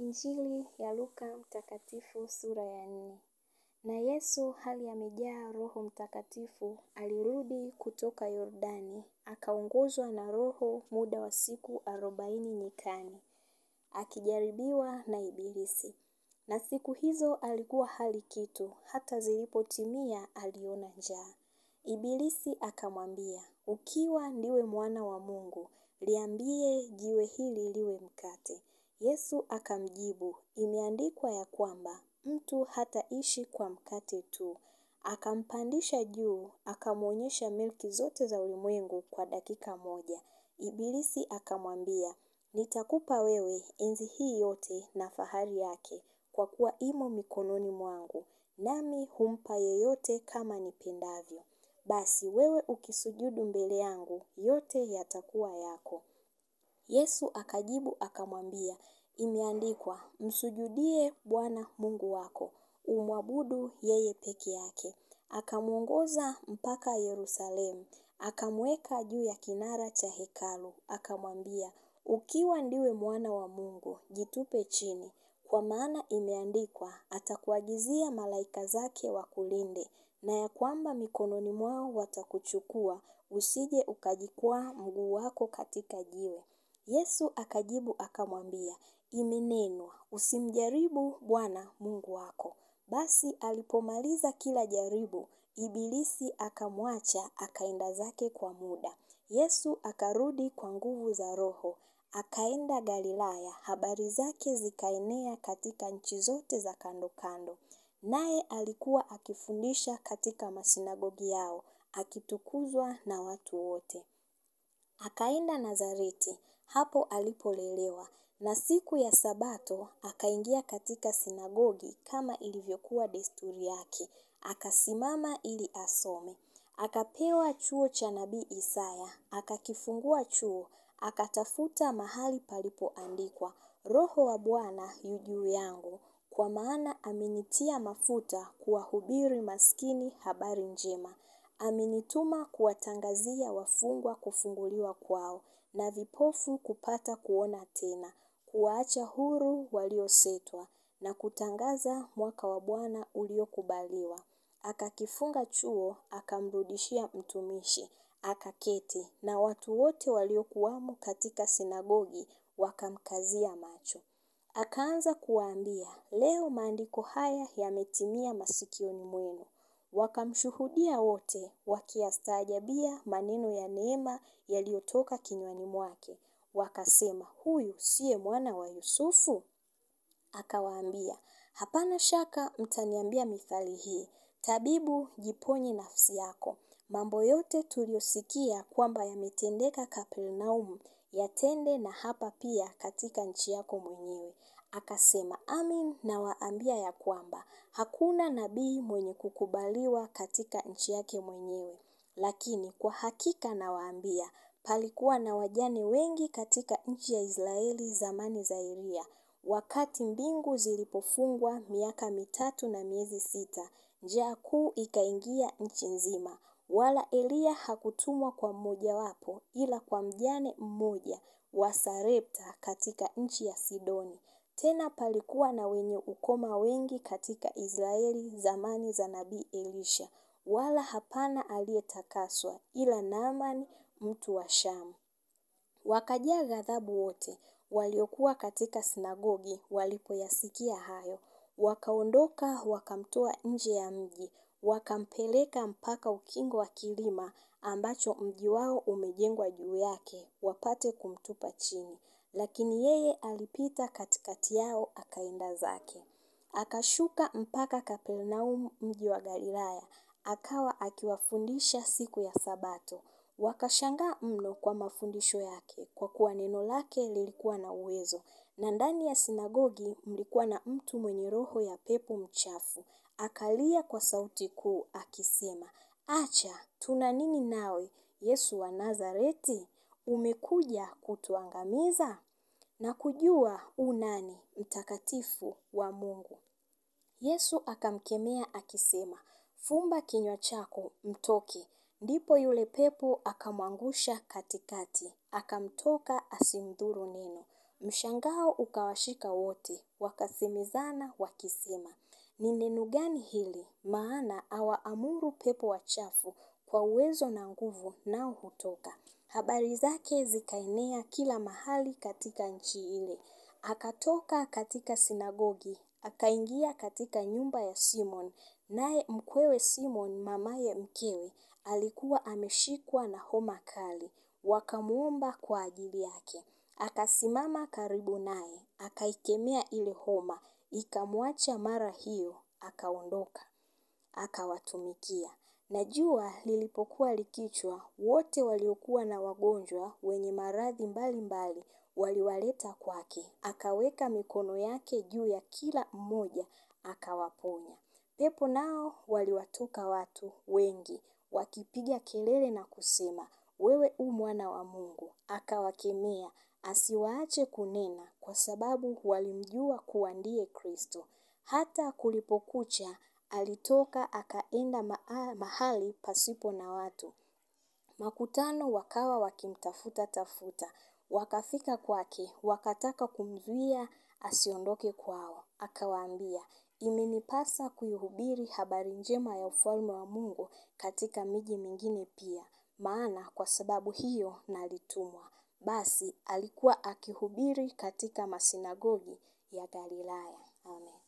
Injili ya Luka mtakatifu sura ya 4. Na Yesu hali amejaa Roho Mtakatifu alirudi kutoka Yordani, akaongozwa na Roho muda wa siku 40 nyikani, akijaribiwa na Ibilisi. Na siku hizo alikuwa hali kitu, hata zilipotimia aliona njaa. Ibilisi akamwambia, ukiwa ndiwe mwana wa Mungu, liambie jiwe hili liwe mkate. Yesu akamjibu, imeandikwa ya kwamba, mtu hataishi kwa mkate tu. Akampandisha juu, akamwonyesha milki zote za ulimwengu kwa dakika moja. Ibilisi akamwambia, nitakupa wewe enzi hii yote na fahari yake, kwa kuwa imo mikononi mwangu, nami humpa yeyote kama nipendavyo. Basi wewe ukisujudu mbele yangu, yote yatakuwa yako. Yesu akajibu akamwambia, imeandikwa, msujudie Bwana Mungu wako, umwabudu yeye peke yake. Akamuongoza mpaka Yerusalemu, akamweka juu ya kinara cha hekalu, akamwambia, ukiwa ndiwe mwana wa Mungu, jitupe chini, kwa maana imeandikwa, atakuagizia malaika zake wakulinde, na ya kwamba mikononi mwao watakuchukua, usije ukajikwaa mguu wako katika jiwe. Yesu akajibu akamwambia, imenenwa, usimjaribu Bwana Mungu wako. Basi alipomaliza kila jaribu, Ibilisi akamwacha akaenda zake kwa muda. Yesu akarudi kwa nguvu za Roho, akaenda Galilaya, habari zake zikaenea katika nchi zote za kando kando. Naye alikuwa akifundisha katika masinagogi yao, akitukuzwa na watu wote. Akaenda Nazareti, hapo alipolelewa, na siku ya Sabato akaingia katika sinagogi kama ilivyokuwa desturi yake, akasimama ili asome. Akapewa chuo cha nabii Isaya, akakifungua chuo, akatafuta mahali palipoandikwa, Roho wa Bwana yu juu yangu, kwa maana amenitia mafuta kuwahubiri maskini habari njema. Amenituma kuwatangazia wafungwa kufunguliwa kwao, na vipofu kupata kuona tena, kuwaacha huru waliosetwa, na kutangaza mwaka wa Bwana uliokubaliwa. Akakifunga chuo, akamrudishia mtumishi, akaketi, na watu wote waliokuwamo katika sinagogi wakamkazia macho. Akaanza kuwaambia, leo maandiko haya yametimia masikioni mwenu. Wakamshuhudia wote, wakiyastaajabia maneno ya neema yaliyotoka kinywani mwake. Wakasema, huyu siye mwana wa Yusufu? Akawaambia, hapana shaka mtaniambia mithali hii, tabibu jiponye nafsi yako. Mambo yote tuliyosikia kwamba yametendeka Kapernaumu, yatende na hapa pia katika nchi yako mwenyewe. Akasema, amin nawaambia ya kwamba, hakuna nabii mwenye kukubaliwa katika nchi yake mwenyewe. Lakini kwa hakika nawaambia, palikuwa na wajane wengi katika nchi ya Israeli zamani za Elia. Wakati mbingu zilipofungwa miaka 3 na miezi 6, njaa kuu ikaingia nchi nzima. Wala Elia hakutumwa kwa mmojawapo, ila kwa mjane mmoja wa Sarepta katika nchi ya Sidoni. Tena palikuwa na wenye ukoma wengi katika Israeli zamani za nabii Elisha, wala hapana aliyetakaswa, ila Naamani mtu wa Shamu. Wakajaa ghadhabu wote, waliokuwa katika sinagogi walipoyasikia hayo. Wakaondoka wakamtoa nje ya mji, wakampeleka mpaka ukingo wa kilima ambacho mji wao umejengwa juu yake, wapate kumtupa chini. Lakini yeye alipita katikati yao akaenda zake. Akashuka mpaka Kapernaumu mji wa Galilaya, akawa akiwafundisha siku ya Sabato. Wakashangaa mno kwa mafundisho yake, kwa kuwa neno lake lilikuwa na uwezo. Na ndani ya sinagogi mlikuwa na mtu mwenye roho ya pepo mchafu. Akalia kwa sauti kuu akisema, acha, tuna nini nawe, Yesu wa Nazareti? Umekuja kutuangamiza? Na kujua nani mtakatifu wa Mungu. Yesu akamkemea akisema, fumba kinywa chako mtoke. Ndipo yule pepo akamwangusha katikati, akamtoka asimdhuru neno. Mshangao ukawashika wote, wakasemezana wakisema, ni neno gani hili? Maana awaamuru pepo wachafu kwa uwezo na nguvu, nao hutoka. Habari zake zikaenea kila mahali katika nchi ile. Akatoka katika sinagogi, akaingia katika nyumba ya Simon, naye mkwewe Simon mamaye mkewe alikuwa ameshikwa na homa kali. Wakamuomba kwa ajili yake. Akasimama karibu naye, akaikemea ile homa, ikamwacha mara hiyo, akaondoka, akawatumikia. Na jua lilipokuwa likichwa, wote waliokuwa na wagonjwa wenye maradhi mbalimbali waliwaleta kwake. Akaweka mikono yake juu ya kila mmoja, akawaponya. Pepo nao waliwatoka watu wengi, wakipiga kelele na kusema, wewe u mwana wa Mungu. Akawakemea asiwaache kunena, kwa sababu walimjua kuwa ndiye Kristo. Hata kulipokucha, alitoka akaenda mahali pasipo na watu. Makutano wakawa wakimtafuta. Wakafika kwake, wakataka kumzuia asiondoke kwao. Akawaambia, imenipasa kuihubiri habari njema ya ufalme wa Mungu katika miji mingine pia, maana kwa sababu hiyo nalitumwa. Basi alikuwa akihubiri katika masinagogi ya Galilaya. Amen.